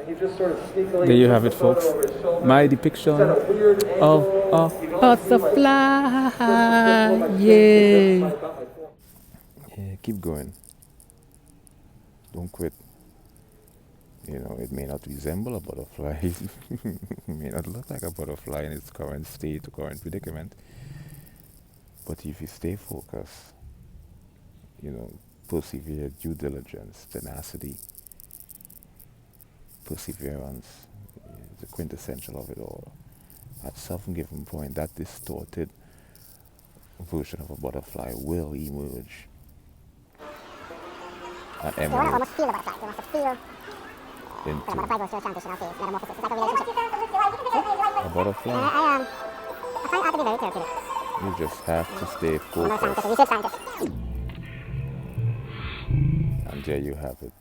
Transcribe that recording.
There you have it, folks. My depiction of a butterfly. Yeah. Keep going. Don't quit. You know, it may not resemble a butterfly. It may not look like a butterfly in its current state or current predicament. But if you stay focused, you know, persevere, due diligence, tenacity, perseverance is the quintessential of it all. At some given point, that distorted version of a butterfly will emerge and emanate almost feel the butterfly. You must feel into the butterfly goes through a transitional phase, metamorphosis. It's like a relationship. a butterfly. I find art to be very therapeutic. You just have to stay I'm a focused. research scientist. And there you have it.